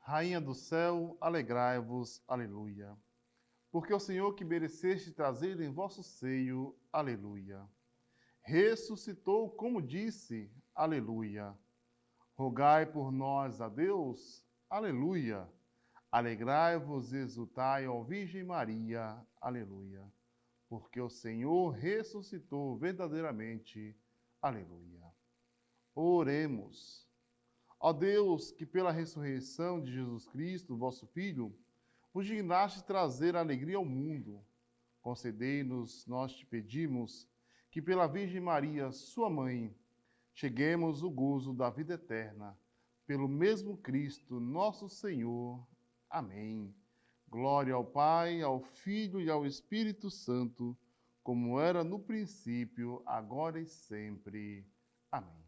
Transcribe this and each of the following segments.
Rainha do céu, alegrai-vos, aleluia. Porque o Senhor que mereceste trazer em vosso seio, aleluia. Ressuscitou, como disse, aleluia. Rogai por nós a Deus, aleluia. Alegrai-vos e exultai, ó Virgem Maria, aleluia. Porque o Senhor ressuscitou verdadeiramente, aleluia. Oremos. Ó Deus, que pela ressurreição de Jesus Cristo, vosso Filho, vos dignaste trazer alegria ao mundo, concedei-nos, nós te pedimos, que pela Virgem Maria, sua mãe, cheguemos ao gozo da vida eterna, pelo mesmo Cristo, nosso Senhor. Amém. Glória ao Pai, ao Filho e ao Espírito Santo, como era no princípio, agora e sempre. Amém.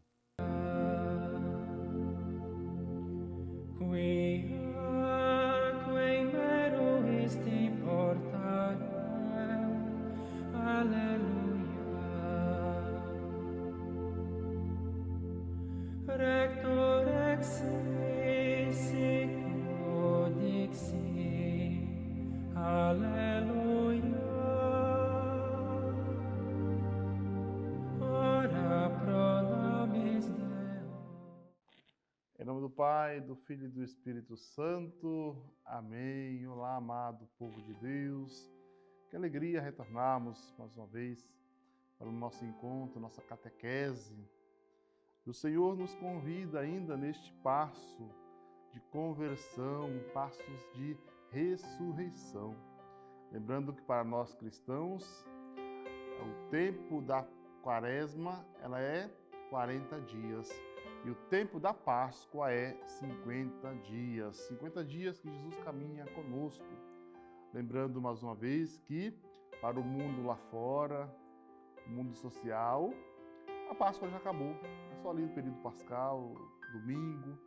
Qui mero esti portarem, alleluia. Rector ex sic dixi, alleluia. Ora pro nobis Deo. Em nome do Pai, do Filho e do Espírito Santo. Amém. Olá, amado povo de Deus. Que alegria retornarmos mais uma vez para o nosso encontro, nossa catequese. O Senhor nos convida ainda neste passo de conversão, passos de ressurreição. Lembrando que para nós cristãos, o tempo da quaresma, ela é 40 dias. E o tempo da Páscoa é 50 dias. 50 dias que Jesus caminha conosco. Lembrando mais uma vez que para o mundo lá fora, o mundo social, a Páscoa já acabou. É só ali no período pascal, domingo.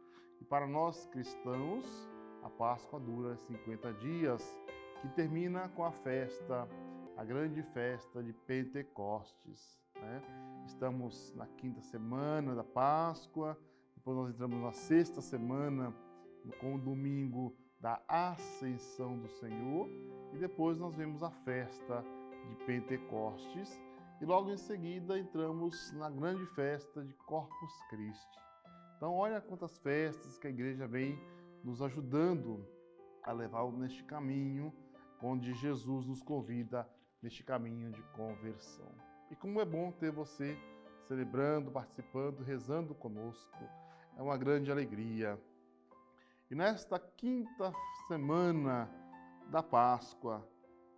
E para nós cristãos, a Páscoa dura 50 dias, que termina com a festa, a grande festa de Pentecostes. Estamos na quinta semana da Páscoa, depois nós entramos na sexta semana, com o domingo da Ascensão do Senhor, e depois nós vemos a festa de Pentecostes, e logo em seguida entramos na grande festa de Corpus Christi. Então olha quantas festas que a igreja vem nos ajudando a levar neste caminho, onde Jesus nos convida neste caminho de conversão. E como é bom ter você celebrando, participando, rezando conosco. É uma grande alegria. E nesta quinta semana da Páscoa,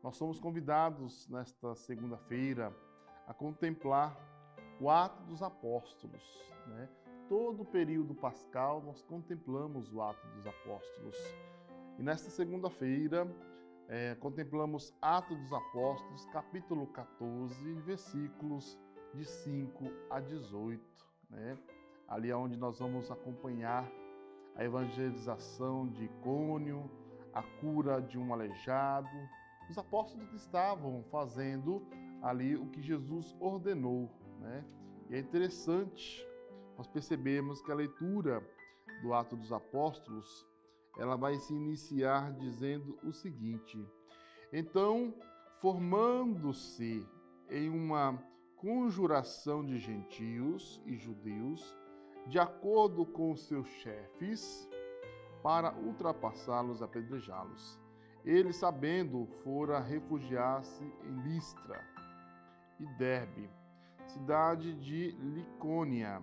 nós somos convidados nesta segunda-feira a contemplar o Ato dos Apóstolos. Todo o período pascal nós contemplamos o Ato dos Apóstolos. E nesta segunda-feira, contemplamos Atos dos Apóstolos, capítulo 14, versículos de 5 a 18. Ali é onde nós vamos acompanhar a evangelização de Icônio, a cura de um aleijado. Os apóstolos que estavam fazendo ali o que Jesus ordenou. E é interessante nós percebemos que a leitura do Ato dos Apóstolos ela vai se iniciar dizendo o seguinte: então, formando-se em uma conjuração de gentios e judeus, de acordo com seus chefes, para ultrapassá-los, apedrejá-los. Ele, sabendo, fora refugiar-se em Listra e Derbe, cidade de Licônia,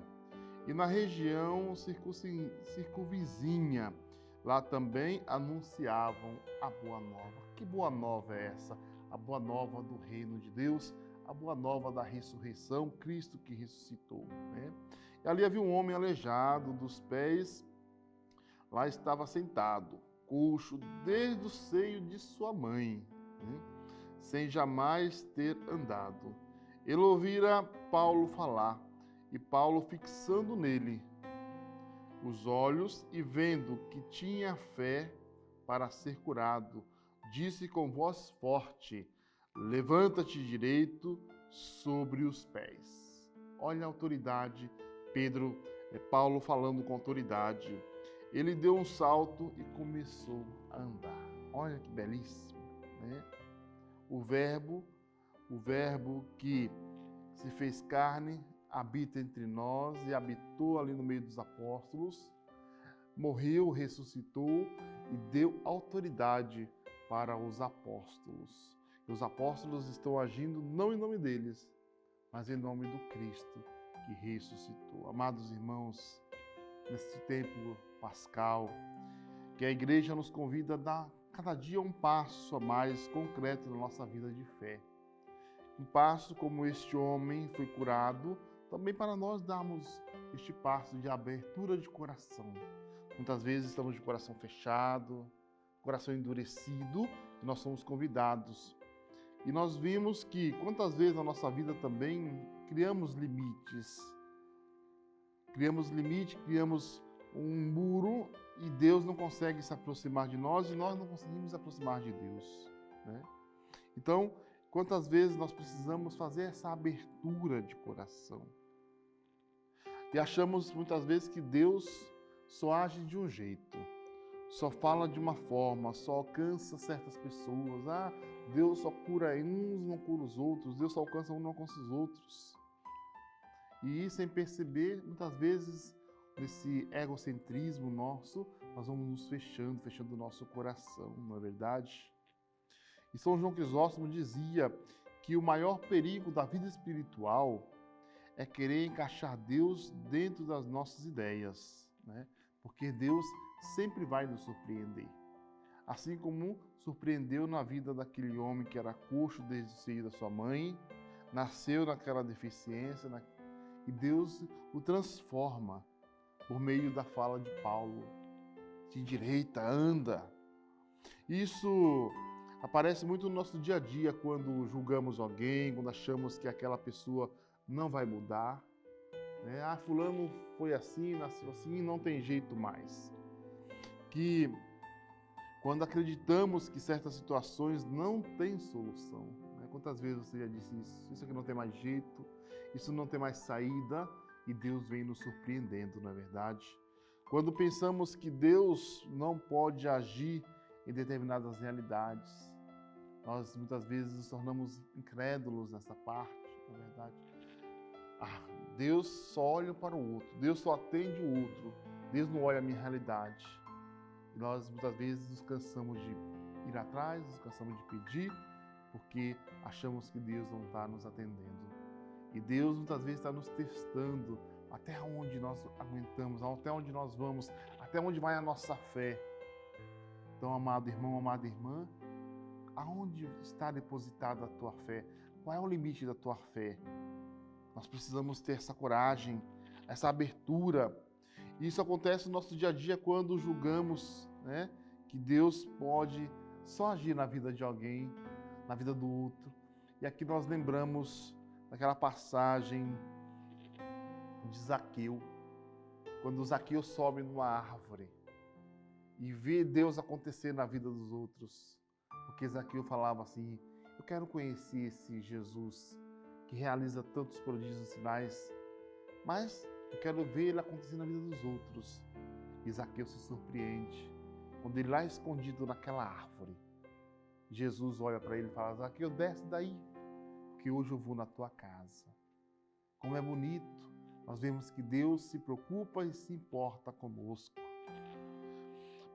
e na região circunvizinha. Lá também anunciavam a boa nova. Que boa nova é essa? A boa nova do reino de Deus, a boa nova da ressurreição, Cristo que ressuscitou, né? E ali havia um homem aleijado dos pés, lá estava sentado, coxo desde o seio de sua mãe, né? Sem jamais ter andado. Ele ouvira Paulo falar, e Paulo, fixando nele os olhos e vendo que tinha fé para ser curado, disse com voz forte: levanta-te direito sobre os pés. Olha a autoridade, Paulo falando com autoridade. Ele deu um salto e começou a andar. Olha que belíssimo, né? O verbo que se fez carne, habita entre nós e habitou ali no meio dos apóstolos, morreu, ressuscitou e deu autoridade para os apóstolos. E os apóstolos estão agindo não em nome deles, mas em nome do Cristo que ressuscitou. Amados irmãos, neste tempo pascal, que a igreja nos convida a dar cada dia um passo a mais concreto na nossa vida de fé. Um passo como este homem foi curado, também para nós darmos este passo de abertura de coração. Muitas vezes estamos de coração fechado, coração endurecido, e nós somos convidados. E nós vimos que quantas vezes na nossa vida também criamos limites. Criamos um muro e Deus não consegue se aproximar de nós e nós não conseguimos se aproximar de Deus, né? Então, quantas vezes nós precisamos fazer essa abertura de coração? E achamos muitas vezes que Deus só age de um jeito, só fala de uma forma, só alcança certas pessoas. Deus só cura uns, não cura os outros. Deus só alcança um, não alcança os outros. E sem perceber, muitas vezes, nesse egocentrismo nosso, nós vamos nos fechando o nosso coração, não é verdade? E São João Crisóstomo dizia que o maior perigo da vida espiritual é querer encaixar Deus dentro das nossas ideias, né? Porque Deus sempre vai nos surpreender. Assim como surpreendeu na vida daquele homem que era coxo desde o seio da sua mãe, nasceu naquela deficiência, e Deus o transforma por meio da fala de Paulo. Se endireita, anda. Isso aparece muito no nosso dia a dia, quando julgamos alguém, quando achamos que aquela pessoa não vai mudar, né? Fulano foi assim, nasceu assim, não tem jeito mais. Que quando acreditamos que certas situações não têm solução, né? Quantas vezes você já disse isso? Isso aqui não tem mais jeito, isso não tem mais saída, e Deus vem nos surpreendendo, não é verdade? Quando pensamos que Deus não pode agir em determinadas realidades, nós muitas vezes nos tornamos incrédulos nessa parte, na verdade. Deus só olha para o outro, Deus só atende o outro, Deus não olha a minha realidade. E nós muitas vezes nos cansamos de ir atrás, nos cansamos de pedir, porque achamos que Deus não está nos atendendo. E Deus muitas vezes está nos testando até onde nós aguentamos, até onde nós vamos, até onde vai a nossa fé. Então, amado irmão, amada irmã, aonde está depositada a tua fé? Qual é o limite da tua fé? Nós precisamos ter essa coragem, essa abertura. Isso acontece no nosso dia a dia quando julgamos, né, que Deus pode só agir na vida de alguém, na vida do outro. E aqui nós lembramos daquela passagem de Zaqueu, quando Zaqueu sobe numa árvore e vê Deus acontecer na vida dos outros. Porque Zaqueu falava assim: eu quero conhecer esse Jesus que realiza tantos prodígios e sinais, mas eu quero ver ele acontecer na vida dos outros. E Zaqueu se surpreende quando ele lá escondido naquela árvore, Jesus olha para ele e fala: Zaqueu, desce daí, porque hoje eu vou na tua casa. Como é bonito, nós vemos que Deus se preocupa e se importa conosco.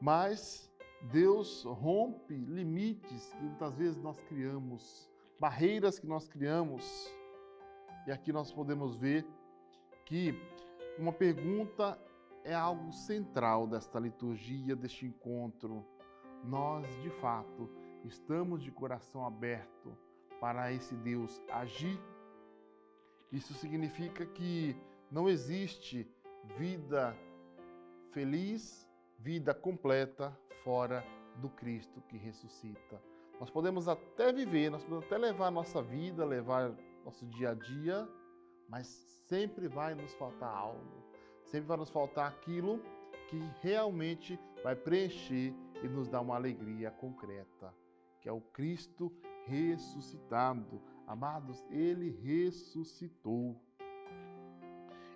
Mas Deus rompe limites que muitas vezes nós criamos, barreiras que nós criamos. E aqui nós podemos ver que uma pergunta é algo central desta liturgia, deste encontro. Nós, de fato, estamos de coração aberto para esse Deus agir. Isso significa que não existe vida feliz, vida completa fora do Cristo que ressuscita. Nós podemos até viver, nós podemos até levar a nossa vida, levar nosso dia a dia, mas sempre vai nos faltar algo. Sempre vai nos faltar aquilo que realmente vai preencher e nos dar uma alegria concreta, que é o Cristo ressuscitado. Amados, Ele ressuscitou.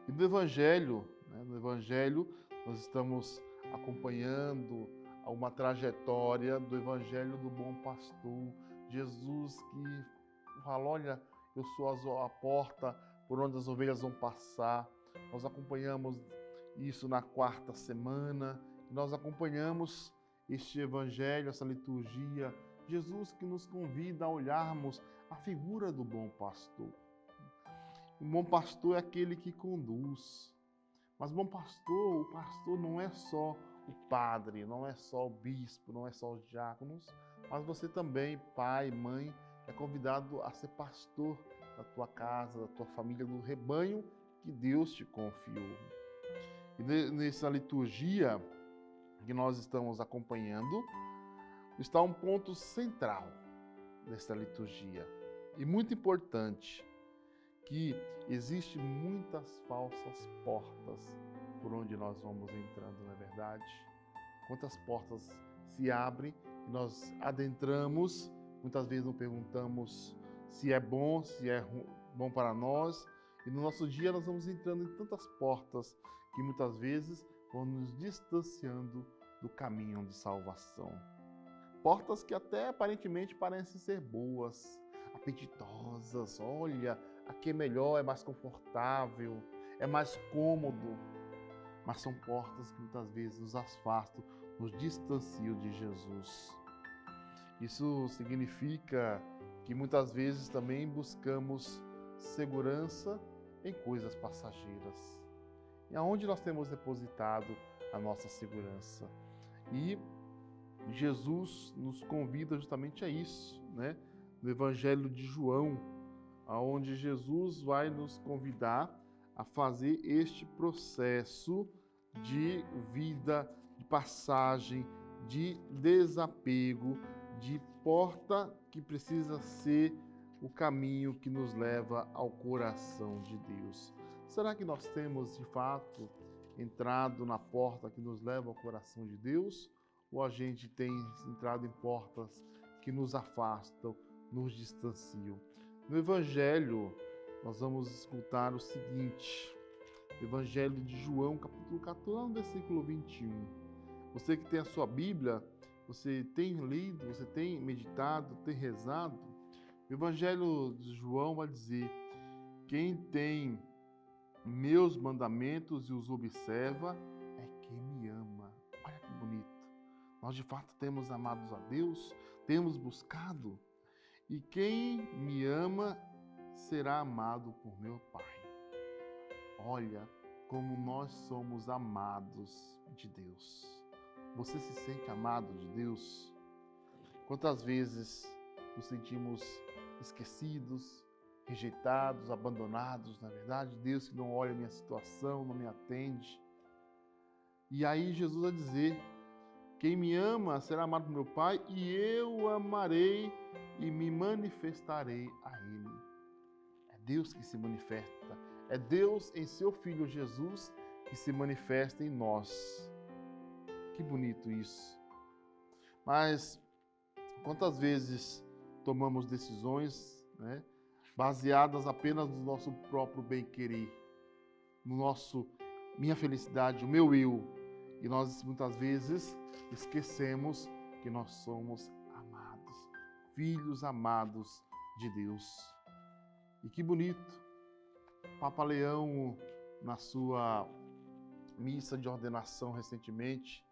E no Evangelho, nós estamos acompanhando uma trajetória do Evangelho do Bom Pastor. Jesus que fala, olha, eu sou a porta por onde as ovelhas vão passar. Nós acompanhamos isso na quarta semana. Nós acompanhamos este Evangelho, essa liturgia. Jesus que nos convida a olharmos a figura do bom pastor. O bom pastor é aquele que conduz. Mas o pastor não é só o padre, não é só o bispo, não é só os diáconos, mas você também, pai, mãe, é convidado a ser pastor da tua casa, da tua família, do rebanho que Deus te confiou. E nessa liturgia que nós estamos acompanhando, está um ponto central dessa liturgia, e muito importante, que existem muitas falsas portas por onde nós vamos entrando, não é verdade? Quantas portas se abrem e nós adentramos, muitas vezes não perguntamos se é bom bom para nós, e no nosso dia nós vamos entrando em tantas portas que muitas vezes vão nos distanciando do caminho de salvação. Portas que até aparentemente parecem ser boas, apetitosas, olha, aqui é melhor, é mais confortável, é mais cômodo, mas são portas que muitas vezes nos afastam, nos distanciam de Jesus. Isso significa que muitas vezes também buscamos segurança em coisas passageiras. E aonde nós temos depositado a nossa segurança? E Jesus nos convida justamente a isso, né? No Evangelho de João, onde Jesus vai nos convidar a fazer este processo de vida, de passagem, de desapego, de porta que precisa ser o caminho que nos leva ao coração de Deus. Será que nós temos, de fato, entrado na porta que nos leva ao coração de Deus? Ou a gente tem entrado em portas que nos afastam, nos distanciam? No Evangelho, nós vamos escutar o seguinte, Evangelho de João, capítulo 14, versículo 21. Você que tem a sua Bíblia, você tem lido, você tem meditado, tem rezado? O Evangelho de João vai dizer, quem tem meus mandamentos e os observa é quem me ama. Olha que bonito. Nós de fato temos amado a Deus, temos buscado, e quem me ama será amado por meu Pai. Olha como nós somos amados de Deus. Você se sente amado de Deus? Quantas vezes nos sentimos esquecidos, rejeitados, abandonados, na verdade? Deus que não olha a minha situação, não me atende. E aí Jesus vai dizer, quem me ama será amado por meu Pai, e eu o amarei e me manifestarei a Ele. É Deus que se manifesta, é Deus em seu Filho Jesus que se manifesta em nós. Que bonito isso. Mas quantas vezes tomamos decisões, né, baseadas apenas no nosso próprio bem-querer, no nosso minha felicidade, o meu eu, e nós muitas vezes esquecemos que nós somos amados, filhos amados de Deus. E que bonito, Papa Leão, na sua missa de ordenação recentemente,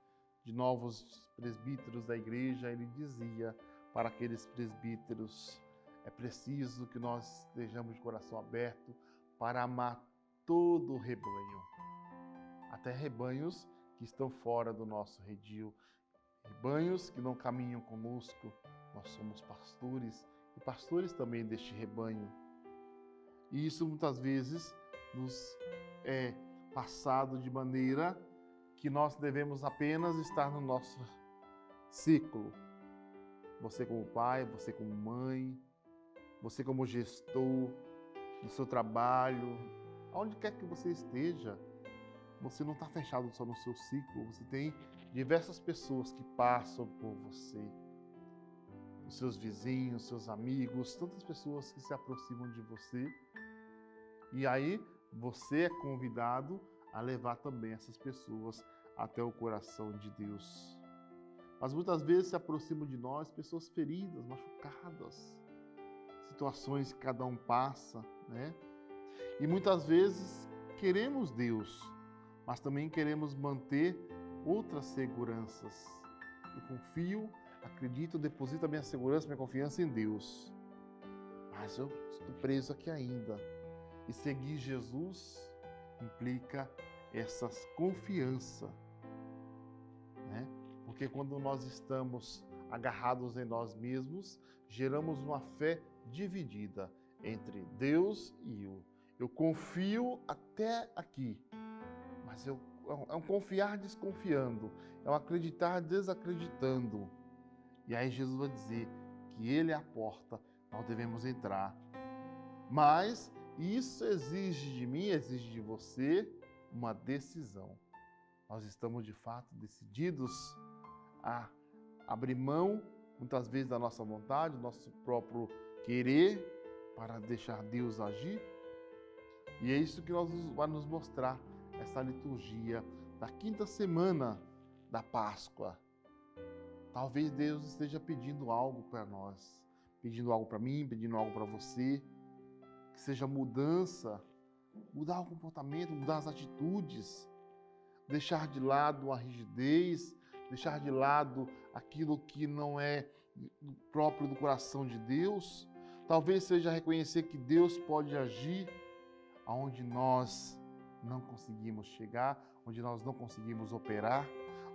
de novos presbíteros da igreja, ele dizia para aqueles presbíteros, é preciso que nós estejamos de coração aberto para amar todo o rebanho, até rebanhos que estão fora do nosso redil, rebanhos que não caminham conosco. Nós somos pastores e pastores também deste rebanho. E isso muitas vezes nos é passado de maneira que nós devemos apenas estar no nosso ciclo. Você como pai, você como mãe, você como gestor do seu trabalho, aonde quer que você esteja, você não está fechado só no seu ciclo, você tem diversas pessoas que passam por você. Os seus vizinhos, seus amigos, tantas pessoas que se aproximam de você. E aí você é convidado a levar também essas pessoas até o coração de Deus. Mas muitas vezes se aproximam de nós pessoas feridas, machucadas, situações que cada um passa, né? E muitas vezes queremos Deus, mas também queremos manter outras seguranças. Eu confio, acredito, deposito a minha segurança, minha confiança em Deus. Mas eu estou preso aqui ainda. E seguir Jesus implica essa confiança, né? Porque quando nós estamos agarrados em nós mesmos, geramos uma fé dividida entre Deus e eu. Eu confio até aqui, mas é um confiar desconfiando, é um acreditar desacreditando. E aí Jesus vai dizer que Ele é a porta, nós devemos entrar. Mas isso exige de mim, exige de você uma decisão. Nós estamos de fato decididos a abrir mão, muitas vezes, da nossa vontade, do nosso próprio querer, para deixar Deus agir. E é isso que vai nos mostrar essa liturgia da quinta semana da Páscoa. Talvez Deus esteja pedindo algo para nós, pedindo algo para mim, pedindo algo para você, que seja mudança, mudar o comportamento, mudar as atitudes, deixar de lado a rigidez, deixar de lado aquilo que não é próprio do coração de Deus. Talvez seja reconhecer que Deus pode agir aonde nós não conseguimos chegar, onde nós não conseguimos operar,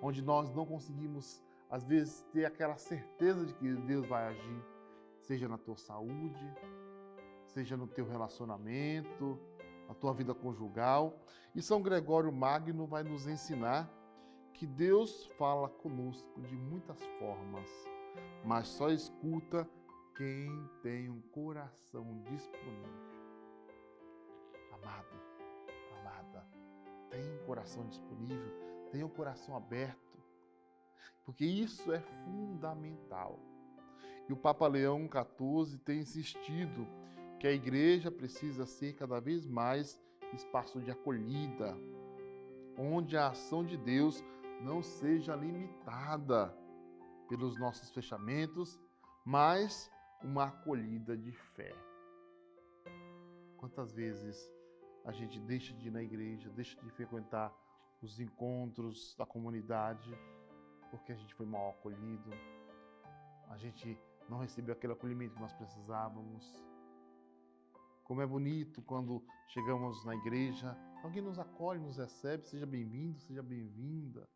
onde nós não conseguimos, às vezes, ter aquela certeza de que Deus vai agir, seja na tua saúde, seja no teu relacionamento, na tua vida conjugal. E São Gregório Magno vai nos ensinar que Deus fala conosco de muitas formas, mas só escuta quem tem um coração disponível. Amado, amada, tenha um coração disponível, tenha um coração aberto, porque isso é fundamental. E o Papa Leão XIV tem insistido que a igreja precisa ser cada vez mais espaço de acolhida, onde a ação de Deus não seja limitada pelos nossos fechamentos, mas uma acolhida de fé. Quantas vezes a gente deixa de ir na igreja, deixa de frequentar os encontros da comunidade, porque a gente foi mal acolhido, a gente não recebeu aquele acolhimento que nós precisávamos. Como é bonito quando chegamos na igreja, alguém nos acolhe, nos recebe, seja bem-vindo, seja bem-vinda.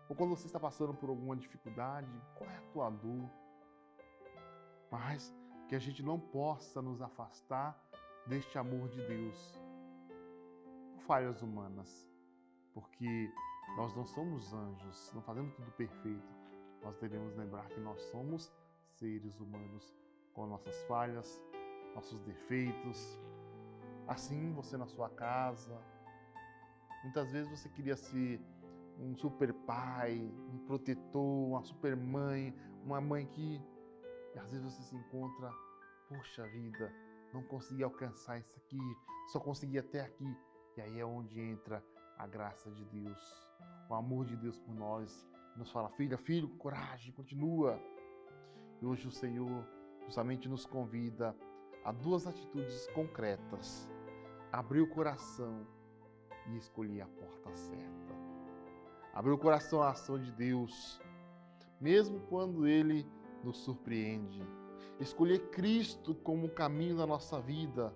Ou quando você está passando por alguma dificuldade, qual é a tua dor? Mas que a gente não possa nos afastar deste amor de Deus por falhas humanas, porque nós não somos anjos, não fazemos tudo perfeito. Nós devemos lembrar que nós somos seres humanos com nossas falhas, nossos defeitos. Assim, você na sua casa, muitas vezes você queria ser um super pai, um protetor, uma super mãe, uma mãe que às vezes você se encontra, poxa vida, não consegui alcançar isso aqui, só consegui até aqui. E aí é onde entra a graça de Deus, o amor de Deus por nós. Nos fala, filha, filho, coragem, continua. E hoje o Senhor justamente nos convida a duas atitudes concretas: abrir o coração e escolher a porta certa. Abrir o coração à ação de Deus, mesmo quando Ele nos surpreende. Escolher Cristo como o caminho da nossa vida,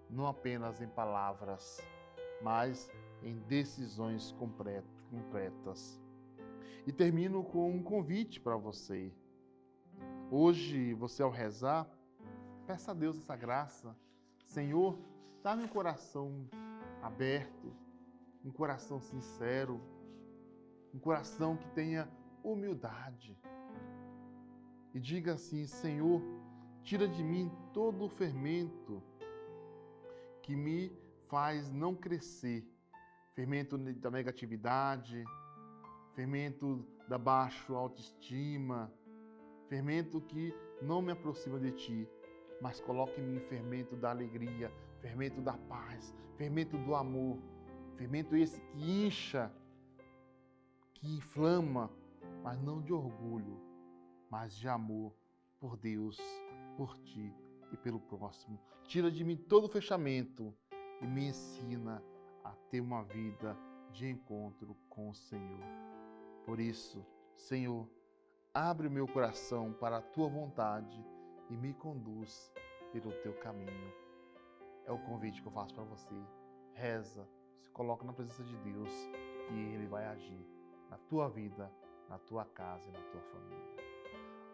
não apenas em palavras, mas em decisões concretas. E termino com um convite para você. Hoje, você ao rezar, Peça a Deus essa graça. Senhor, dá-me um coração aberto, um coração sincero, um coração que tenha humildade. E diga assim: Senhor, tira de mim todo o fermento que me faz não crescer, fermento da negatividade, fermento da baixa autoestima, fermento que não me aproxima de Ti, mas coloque em mim fermento da alegria, fermento da paz, fermento do amor, fermento esse que incha, que inflama, mas não de orgulho, mas de amor por Deus, por Ti e pelo próximo. Tira de mim todo o fechamento e me ensina a ter uma vida de encontro com o Senhor. Por isso, Senhor, abre o meu coração para a Tua vontade e me conduz pelo Teu caminho. É o convite que eu faço para você. Reza, se coloca na presença de Deus e Ele vai agir na tua vida, na tua casa e na tua família.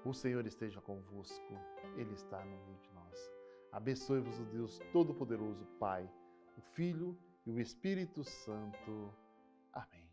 O Senhor esteja convosco, Ele está no meio de nós. Abençoe-vos o Deus Todo-Poderoso, Pai, o Filho e o Espírito Santo. Amém.